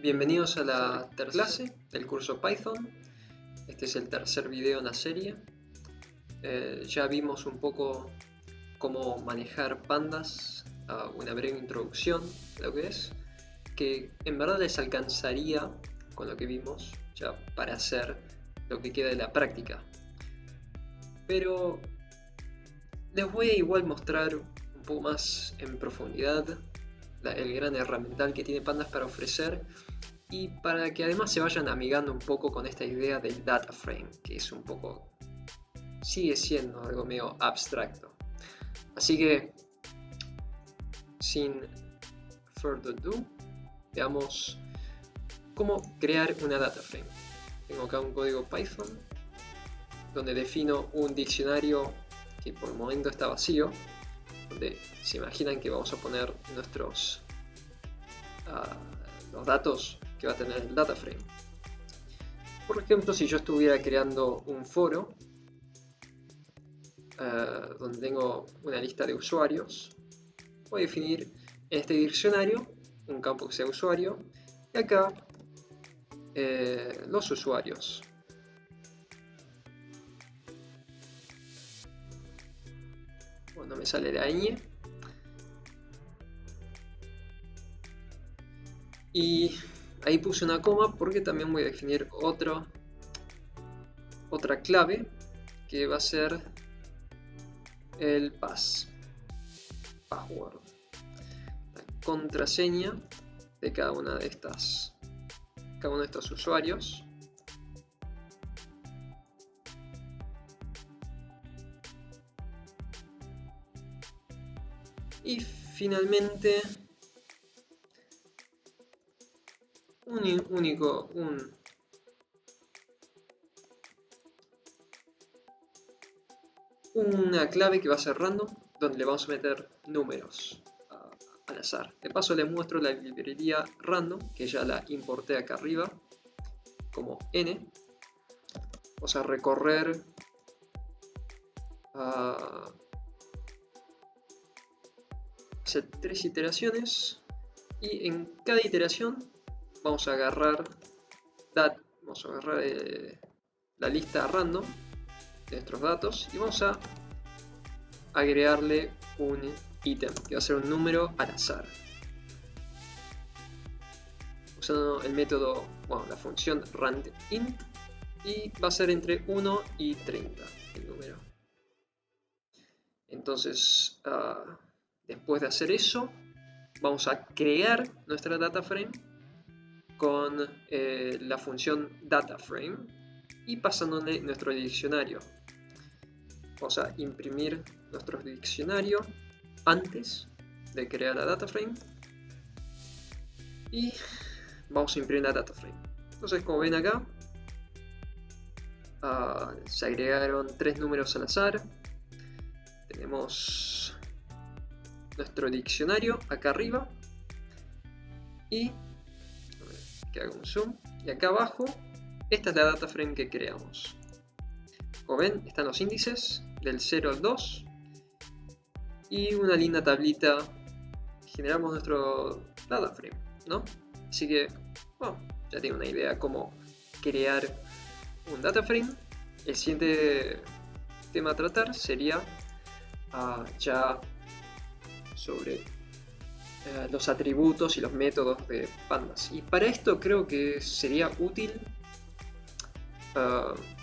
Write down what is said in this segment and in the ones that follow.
Bienvenidos a la tercera clase del curso Python. Este es el tercer video en la serie. Ya vimos un poco cómo manejar pandas, una breve introducción de lo que es, que en verdad les alcanzaría con lo que vimos ya para hacer lo que queda de la práctica. Pero les voy a igual mostrar un poco más en profundidad el gran herramental que tiene Pandas para ofrecer, y para que además se vayan amigando un poco con esta idea del data frame, que es un poco, sigue siendo algo medio abstracto. Así que, sin further ado, veamos cómo crear una data frame. Tengo acá un código Python donde defino un diccionario que por el momento está vacío, donde se imaginan que vamos a poner nuestros los datos que va a tener el data frame. Por ejemplo, si yo estuviera creando un foro donde tengo una lista de usuarios, voy a definir en este diccionario un campo que sea usuario y acá los usuarios. Bueno, me sale la ñ. Y ahí puse una coma porque también voy a definir otra clave que va a ser el password, la contraseña de cada uno de estos usuarios. Y finalmente una clave que va a ser random, donde le vamos a meter números al azar. De paso les muestro la librería random, que ya la importé acá arriba como n. Vamos a recorrer hacer 3 iteraciones, y en cada iteración vamos a agarrar la lista random de nuestros datos y vamos a agregarle un ítem que va a ser un número al azar usando el método, la función randint, y va a ser entre 1 y 30 el número. Entonces después de hacer eso, vamos a crear nuestra data frame con la función dataframe y pasándole nuestro diccionario. Vamos a imprimir nuestro diccionario antes de crear la data frame y vamos a imprimir la data frame. Entonces, como ven acá, se agregaron 3 números al azar. Tenemos nuestro diccionario acá arriba y que haga un zoom, y acá abajo esta es la data frame que creamos. Como ven, están los índices del 0 al 2 y una linda tablita. Generamos nuestro data frame, ¿no? Así que, ya tengo una idea cómo crear un data frame. El siguiente tema a tratar sería ya sobre los atributos y los métodos de Pandas. Y para esto creo que sería útil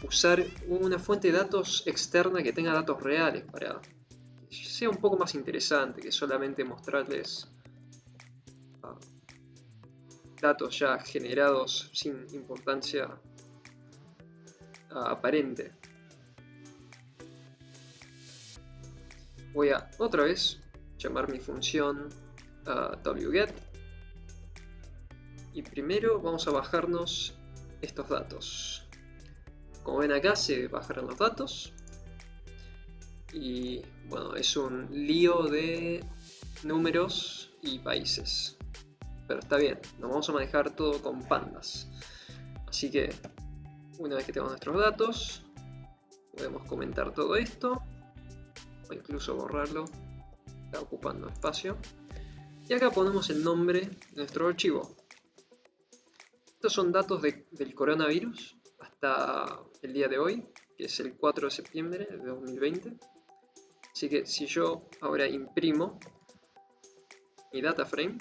usar una fuente de datos externa que tenga datos reales para que sea un poco más interesante que solamente mostrarles datos ya generados sin importancia aparente. Voy a otra vez llamar mi función wget, y primero vamos a bajarnos estos datos. Como ven acá se bajaron los datos y es un lío de números y países, pero está bien, nos vamos a manejar todo con pandas. Así que una vez que tenemos nuestros datos, podemos comentar todo esto o incluso borrarlo, está ocupando espacio. Y acá ponemos el nombre de nuestro archivo. estos son datos del coronavirus hasta el día de hoy, que es el 4 de septiembre de 2020. Así que si yo ahora imprimo mi data frame,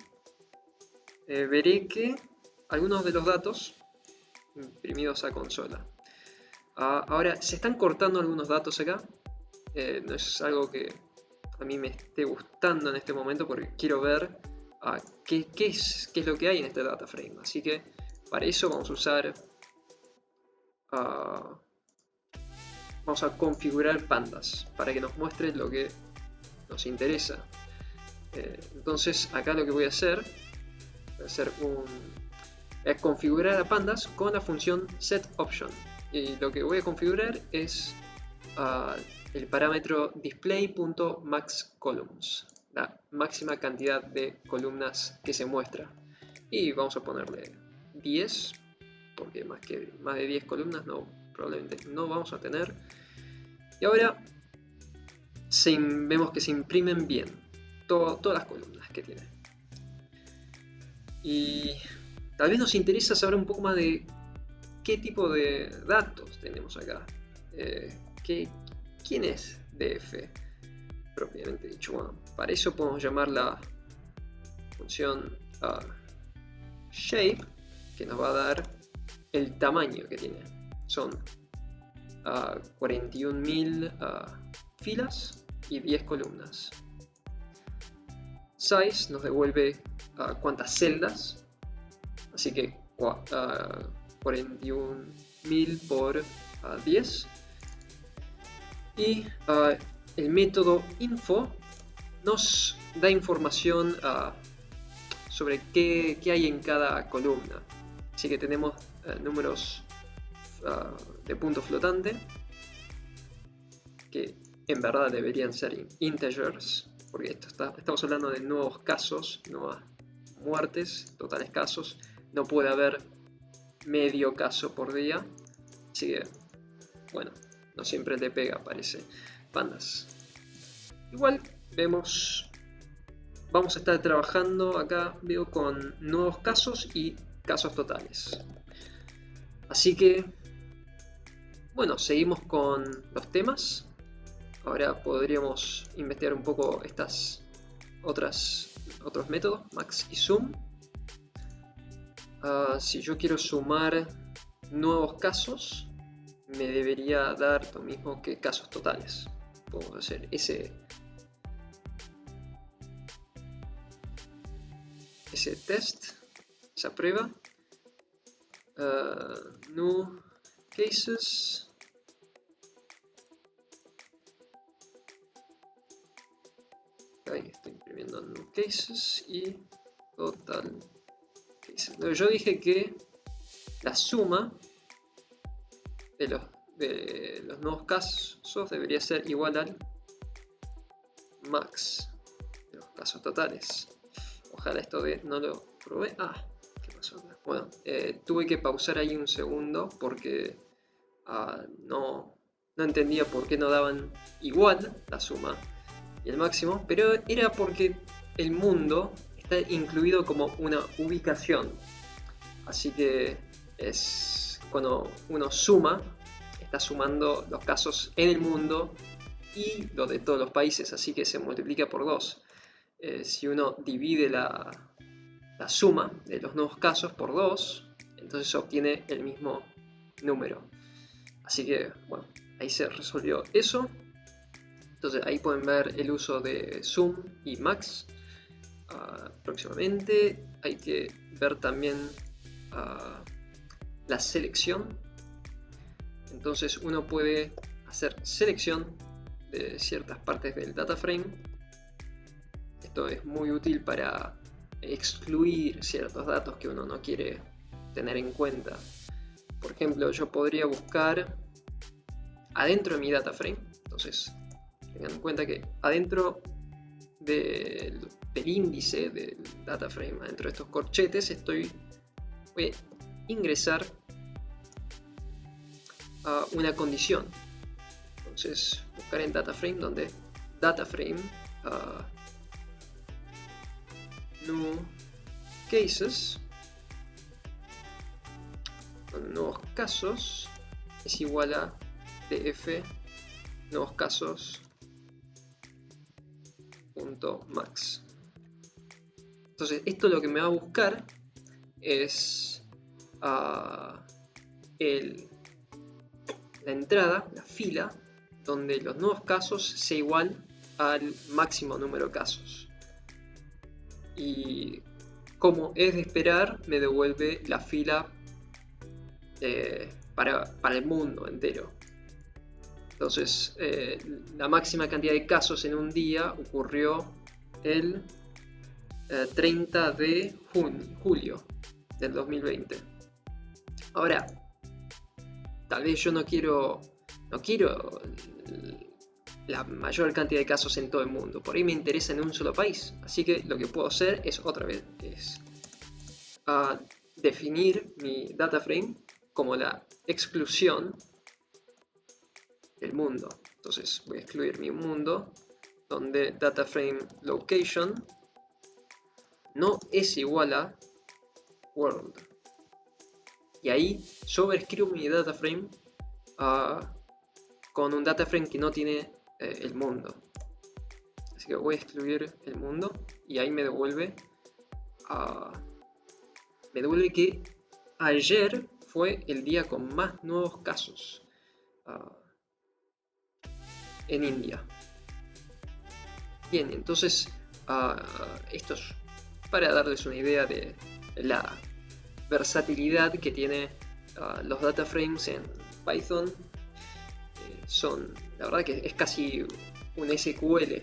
veré que algunos de los datos imprimidos a consola. Ahora se están cortando algunos datos acá. No es algo que a mí me esté gustando en este momento porque quiero ver qué es lo que hay en este data frame. Así que para eso vamos a usar vamos a configurar pandas para que nos muestre lo que nos interesa. Entonces acá lo que voy a hacer es configurar a pandas con la función setOption, y lo que voy a configurar es el parámetro display.maxColumns, la máxima cantidad de columnas que se muestra, y vamos a ponerle 10 porque más de 10 columnas probablemente no vamos a tener. Y ahora vemos que se imprimen bien todas las columnas que tiene. Y tal vez nos interesa saber un poco más de qué tipo de datos tenemos acá. ¿Quién es DF propiamente dicho? Bueno, para eso podemos llamar la función shape, que nos va a dar el tamaño que tiene. Son 41.000 filas y 10 columnas. Size nos devuelve cuántas celdas, así que 41.000 por 10. Y el método info nos da información sobre qué hay en cada columna. Así que tenemos números de punto flotante, que en verdad deberían ser integers, porque estamos hablando de nuevos casos, nuevas muertes, totales casos. No puede haber medio caso por día, así que bueno, no siempre le pega, parece. Pandas. Igual vamos a estar trabajando acá, veo, con nuevos casos y casos totales. Así que bueno, seguimos con los temas. Ahora podríamos investigar un poco estas otros métodos, max y zoom. Si yo quiero sumar nuevos casos, me debería dar lo mismo que casos totales. Puedo hacer ese test, esa prueba. New cases. Ahí estoy imprimiendo new cases y total cases. Yo dije que la suma de los nuevos casos debería ser igual al max de los casos totales. Ojalá esto no lo probé. ¿Qué pasó acá? Bueno, tuve que pausar ahí un segundo porque no entendía por qué no daban igual la suma y el máximo, pero era porque el mundo está incluido como una ubicación. Así que es cuando uno suma, está sumando los casos en el mundo y los de todos los países, así que se multiplica por 2. Si uno divide la suma de los nuevos casos por 2, entonces se obtiene el mismo número. Así que bueno, ahí se resolvió eso. Entonces ahí pueden ver el uso de zoom y max. Próximamente hay que ver también la selección. Entonces uno puede hacer selección de ciertas partes del data frame. Esto es muy útil para excluir ciertos datos que uno no quiere tener en cuenta. Por ejemplo, yo podría buscar adentro de mi data frame. Entonces tengan en cuenta que adentro del índice del data frame, adentro de estos corchetes, voy a ingresar a una condición. Entonces buscar en data frame, donde data frame new cases, nuevos casos es igual a df nuevos casos punto max. Entonces esto lo que me va a buscar es la entrada, la fila, donde los nuevos casos sea igual al máximo número de casos. Y como es de esperar, me devuelve la fila para el mundo entero. Entonces, la máxima cantidad de casos en un día ocurrió el 30 de julio del 2020. Ahora, tal vez yo no quiero la mayor cantidad de casos en todo el mundo. Por ahí me interesa en un solo país. Así que lo que puedo hacer es definir mi data frame como la exclusión del mundo. Entonces voy a excluir mi mundo donde data frame location no es igual a world. Y ahí sobreescribo mi data frame con un data frame que no tiene el mundo. Así que voy a excluir el mundo y ahí me devuelve que ayer fue el día con más nuevos casos en India. Bien, entonces esto es para darles una idea de la versatilidad que tiene los data frames en Python. La verdad que es casi un SQL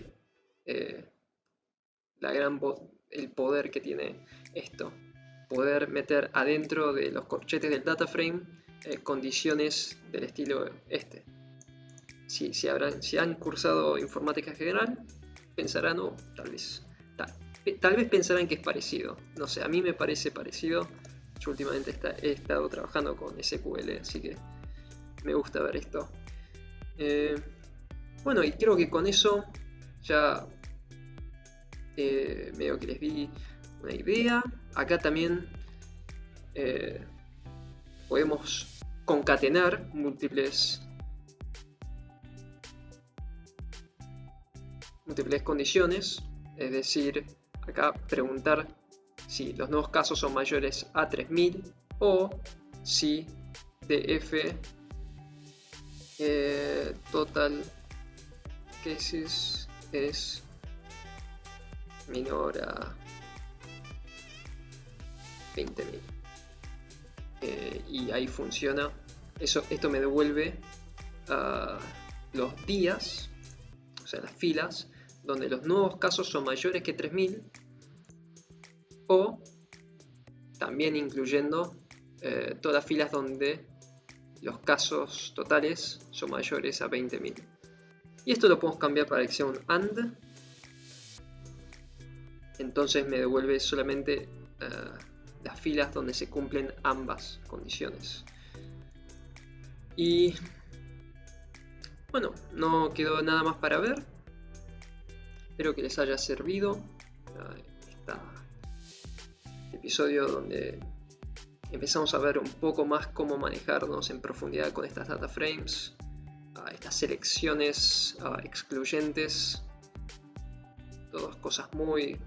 el poder que tiene esto, poder meter adentro de los corchetes del data frame condiciones del estilo este. Si han cursado informática general, pensarán, tal vez pensarán que es parecido. No sé, a mí me parece parecido. Yo últimamente he estado trabajando con SQL, así que me gusta ver esto. Bueno, y creo que con eso ya medio que les di una idea. Acá también podemos concatenar múltiples condiciones, es decir, acá preguntar si los nuevos casos son mayores a 3000 o si df total cases es menor a 20.000. Y ahí funciona. Esto me devuelve los días, o sea, las filas donde los nuevos casos son mayores que 3000, o también incluyendo todas las filas donde los casos totales son mayores a 20.000. Y esto lo podemos cambiar para que sea un AND. Entonces me devuelve solamente las filas donde se cumplen ambas condiciones. Y bueno, no quedó nada más para ver. Espero que les haya servido este episodio donde empezamos a ver un poco más cómo manejarnos en profundidad con estas data frames, estas selecciones excluyentes, todas cosas muy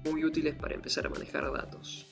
útiles para empezar a manejar datos.